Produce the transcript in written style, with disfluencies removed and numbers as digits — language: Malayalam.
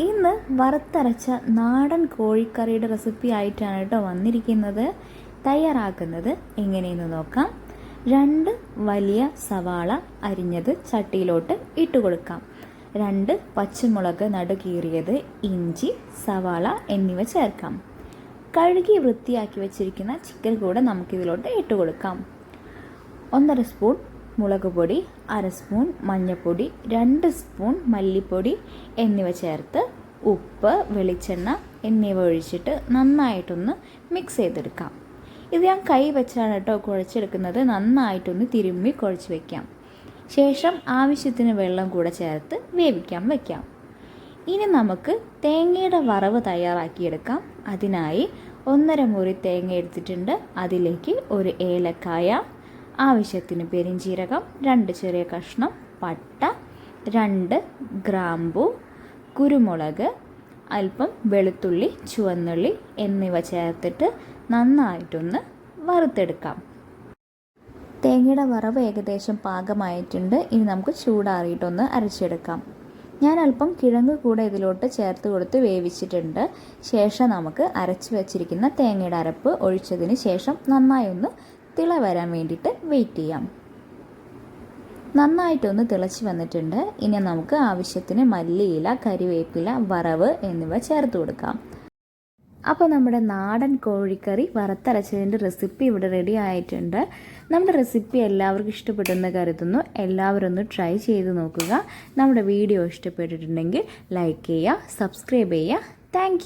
ഇന്ന് വറുത്തരച്ച നാടൻ കോഴിക്കറിയുടെ റെസിപ്പി ആയിട്ടാണ് കേട്ടോ വന്നിരിക്കുന്നത്. തയ്യാറാക്കുന്നത് എങ്ങനെയെന്ന് നോക്കാം. 2 വലിയ സവാള അരിഞ്ഞത് ചട്ടിയിലോട്ട് ഇട്ട് കൊടുക്കാം. 2 പച്ചമുളക് നടുകീറിയത്, ഇഞ്ചി, സവാള എന്നിവ ചേർക്കാം. കഴുകി വൃത്തിയാക്കി വെച്ചിരിക്കുന്ന ചിക്കൻ കൂടെ നമുക്കിതിലോട്ട് ഇട്ട് കൊടുക്കാം. 1/2 സ്പൂൺ മുളക് പൊടി, 1/2 സ്പൂൺ മഞ്ഞൾപ്പൊടി, 2 സ്പൂൺ മല്ലിപ്പൊടി എന്നിവ ചേർത്ത് ഉപ്പ്, വെളിച്ചെണ്ണ എന്നിവ ഒഴിച്ചിട്ട് നന്നായിട്ടൊന്ന് മിക്സ് ചെയ്തെടുക്കാം. ഇത് ഞാൻ കൈ വെച്ചാണ് കേട്ടോ കുഴച്ചെടുക്കുന്നത്. നന്നായിട്ടൊന്ന് തിരുമ്മി കുഴച്ച് വയ്ക്കാം. ശേഷം ആവശ്യത്തിന് വെള്ളം കൂടെ ചേർത്ത് വേവിക്കാൻ വയ്ക്കാം. ഇനി നമുക്ക് തേങ്ങയുടെ വറവ് തയ്യാറാക്കിയെടുക്കാം. അതിനായി 1/2 മുറി തേങ്ങ എടുത്തിട്ടുണ്ട്. അതിലേക്ക് 1 ഏലക്കായ, ആവശ്യത്തിന് പെരിഞ്ചീരകം, 2 ചെറിയ കഷ്ണം പട്ട, 2 ഗ്രാമ്പു, കുരുമുളക്, അല്പം വെളുത്തുള്ളി, ചുവന്നുള്ളി എന്നിവ ചേർത്തിട്ട് നന്നായിട്ടൊന്ന് വറുത്തെടുക്കാം. തേങ്ങയുടെ വറവ് ഏകദേശം പാകമായിട്ടുണ്ട്. ഇനി നമുക്ക് ചൂടാറിയിട്ടൊന്ന് അരച്ചെടുക്കാം. ഞാൻ അല്പം കിഴങ്ങ് കൂടെ ഇതിലോട്ട് ചേർത്ത് കൊടുത്ത് വേവിച്ചിട്ടുണ്ട്. ശേഷം നമുക്ക് അരച്ച് വെച്ചിരിക്കുന്ന തേങ്ങയുടെ അരപ്പ് ഒഴിച്ചതിന് ശേഷം നന്നായി ഒന്ന് തിള വരാൻ വേണ്ടിയിട്ട് വെയിറ്റ് ചെയ്യാം. നന്നായിട്ടൊന്ന് തിളച്ച് വന്നിട്ടുണ്ട്. ഇനി നമുക്ക് ആവശ്യത്തിന് മല്ലിയില, കരിവേപ്പില, വറവ് എന്നിവ ചേർത്ത് കൊടുക്കാം. അപ്പോൾ നമ്മുടെ നാടൻ കോഴിക്കറി വറുത്തരച്ചതിൻ്റെ റെസിപ്പി ഇവിടെ റെഡി ആയിട്ടുണ്ട്. നമ്മുടെ റെസിപ്പി എല്ലാവർക്കും ഇഷ്ടപ്പെട്ടെന്ന് കരുതുന്നു. എല്ലാവരും ഒന്ന് ട്രൈ ചെയ്ത് നോക്കുക. നമ്മുടെ വീഡിയോ ഇഷ്ടപ്പെട്ടിട്ടുണ്ടെങ്കിൽ ലൈക്ക് ചെയ്യുക, സബ്സ്ക്രൈബ് ചെയ്യുക. താങ്ക്